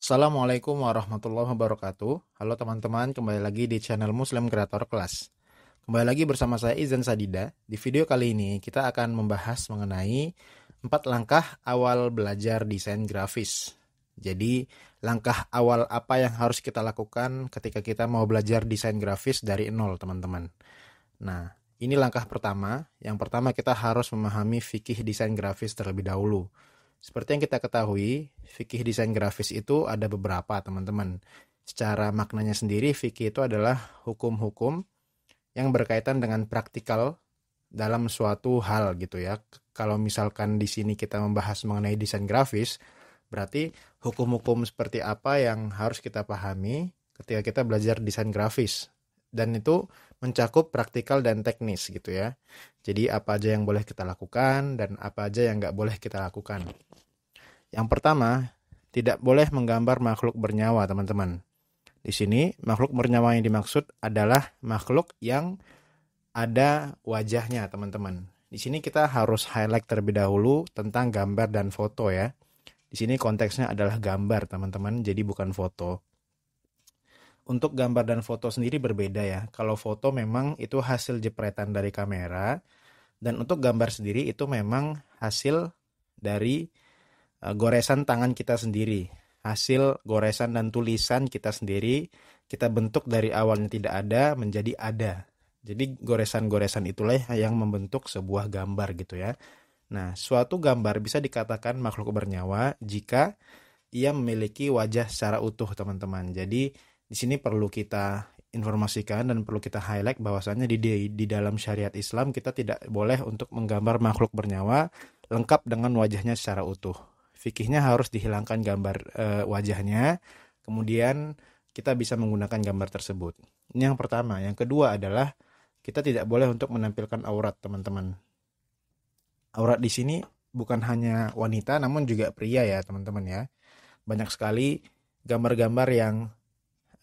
Assalamualaikum warahmatullahi wabarakatuh. Halo teman-teman, kembali lagi di channel Muslim Creator Class. Kembali lagi bersama saya Izan Sadida. Di video kali ini kita akan membahas mengenai 4 langkah awal belajar desain grafis. Jadi, langkah awal apa yang harus kita lakukan ketika kita mau belajar desain grafis dari nol, teman-teman. Nah, ini langkah pertama. Yang pertama kita harus memahami fikih desain grafis terlebih dahulu. Seperti yang kita ketahui, fikih desain grafis itu ada beberapa, teman-teman. Secara maknanya sendiri, fikih itu adalah hukum-hukum yang berkaitan dengan praktikal dalam suatu hal gitu ya. Kalau misalkan di sini kita membahas mengenai desain grafis, berarti hukum-hukum seperti apa yang harus kita pahami ketika kita belajar desain grafis. Dan itu mencakup praktikal dan teknis gitu ya. Jadi apa aja yang boleh kita lakukan dan apa aja yang nggak boleh kita lakukan. Yang pertama, tidak boleh menggambar makhluk bernyawa, teman-teman. Di sini, makhluk bernyawa yang dimaksud adalah makhluk yang ada wajahnya, teman-teman. Di sini kita harus highlight terlebih dahulu tentang gambar dan foto ya. Di sini konteksnya adalah gambar, teman-teman, jadi bukan foto. Untuk gambar dan foto sendiri berbeda ya. Kalau foto memang itu hasil jepretan dari kamera, dan untuk gambar sendiri itu memang hasil dari goresan tangan kita sendiri, hasil goresan dan tulisan kita sendiri, kita bentuk dari awalnya tidak ada menjadi ada. Jadi goresan-goresan itulah yang membentuk sebuah gambar gitu ya. Nah, suatu gambar bisa dikatakan makhluk bernyawa jika ia memiliki wajah secara utuh, teman-teman. Jadi di sini perlu kita informasikan dan perlu kita highlight bahwasannya di dalam syariat Islam kita tidak boleh untuk menggambar makhluk bernyawa lengkap dengan wajahnya secara utuh. Fikihnya harus dihilangkan gambar wajahnya, kemudian kita bisa menggunakan gambar tersebut. Ini yang pertama. Yang kedua adalah kita tidak boleh untuk menampilkan aurat, teman-teman. Aurat di sini bukan hanya wanita, namun juga pria ya, teman-teman ya. Banyak sekali gambar-gambar yang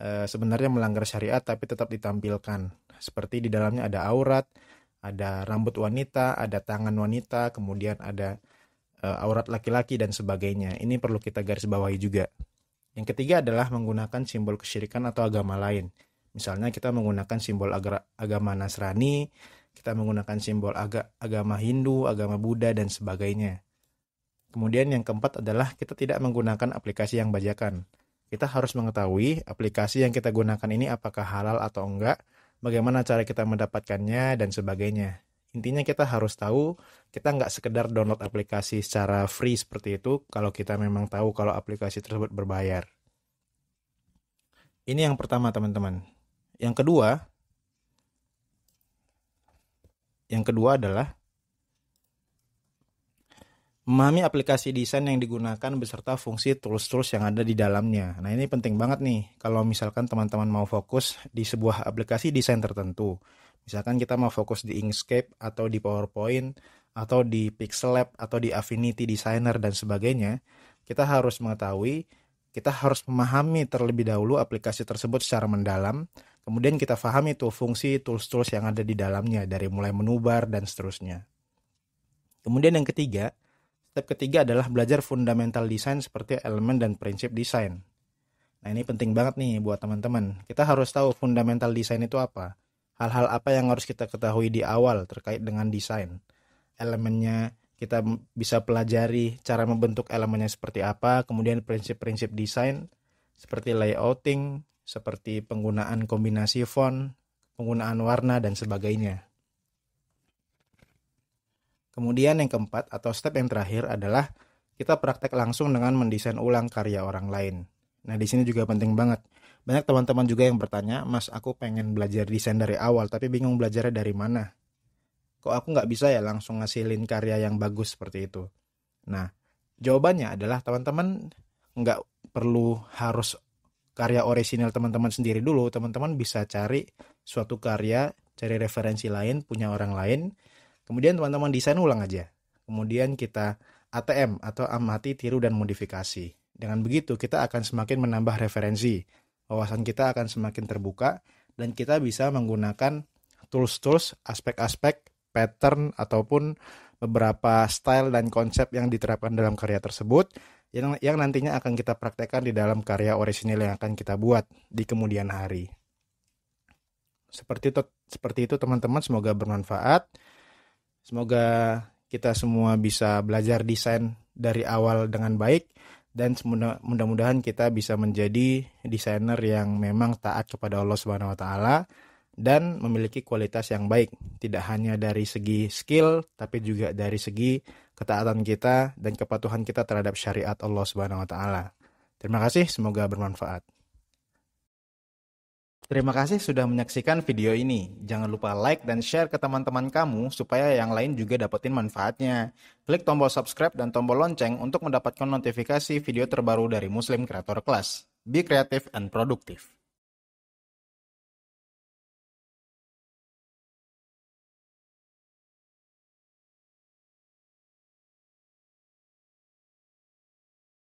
sebenarnya melanggar syariat tapi tetap ditampilkan. Seperti di dalamnya ada aurat, ada rambut wanita, ada tangan wanita, kemudian ada aurat laki-laki dan sebagainya. Ini perlu kita garis bawahi juga. Yang ketiga adalah menggunakan simbol kesyirikan atau agama lain. Misalnya kita menggunakan simbol agama Nasrani, kita menggunakan simbol agama Hindu, agama Buddha dan sebagainya. Kemudian yang keempat adalah kita tidak menggunakan aplikasi yang bajakan. Kita harus mengetahui aplikasi yang kita gunakan ini apakah halal atau enggak, bagaimana cara kita mendapatkannya dan sebagainya. Intinya kita harus tahu, kita nggak sekedar download aplikasi secara free seperti itu kalau kita memang tahu kalau aplikasi tersebut berbayar. Ini yang pertama, teman-teman. Yang kedua adalah memahami aplikasi desain yang digunakan beserta fungsi tools-tools yang ada di dalamnya. Nah, ini penting banget nih kalau misalkan teman-teman mau fokus di sebuah aplikasi desain tertentu. Misalkan kita mau fokus di Inkscape atau di PowerPoint atau di Pixel Lab atau di Affinity Designer dan sebagainya, kita harus mengetahui, kita harus memahami terlebih dahulu aplikasi tersebut secara mendalam, kemudian kita pahami tuh fungsi tools-tools yang ada di dalamnya dari mulai menu bar dan seterusnya. Kemudian yang ketiga, step ketiga adalah belajar fundamental desain seperti elemen dan prinsip desain. Nah, ini penting banget nih buat teman-teman. Kita harus tahu fundamental desain itu apa. Hal-hal apa yang harus kita ketahui di awal terkait dengan desain. Elemennya kita bisa pelajari cara membentuk elemennya seperti apa, kemudian prinsip-prinsip desain seperti layouting, seperti penggunaan kombinasi font, penggunaan warna dan sebagainya. Kemudian yang keempat atau step yang terakhir adalah kita praktek langsung dengan mendesain ulang karya orang lain. Nah, di sini juga penting banget. Banyak teman-teman juga yang bertanya, Mas, aku pengen belajar desain dari awal, tapi bingung belajarnya dari mana. Kok aku nggak bisa ya langsung ngasilin karya yang bagus seperti itu? Nah, jawabannya adalah teman-teman nggak perlu harus karya orisinal teman-teman sendiri dulu. Teman-teman bisa cari suatu karya, cari referensi lain, punya orang lain. Kemudian teman-teman desain ulang aja. Kemudian kita ATM atau amati, tiru, dan modifikasi. Dengan begitu kita akan semakin menambah referensi. Wawasan kita akan semakin terbuka dan kita bisa menggunakan tools-tools, aspek-aspek, pattern ataupun beberapa style dan konsep yang diterapkan dalam karya tersebut yang nantinya akan kita praktekkan di dalam karya orisinil yang akan kita buat di kemudian hari. Seperti itu teman-teman, semoga bermanfaat. Semoga kita semua bisa belajar desain dari awal dengan baik, dan mudah-mudahan kita bisa menjadi desainer yang memang taat kepada Allah Subhanahu wa taala dan memiliki kualitas yang baik, tidak hanya dari segi skill tapi juga dari segi ketaatan kita dan kepatuhan kita terhadap syariat Allah Subhanahu wa taala. Terima kasih, semoga bermanfaat. Terima kasih sudah menyaksikan video ini. Jangan lupa like dan share ke teman-teman kamu supaya yang lain juga dapetin manfaatnya. Klik tombol subscribe dan tombol lonceng untuk mendapatkan notifikasi video terbaru dari Muslim Creator Class. Be creative and productive.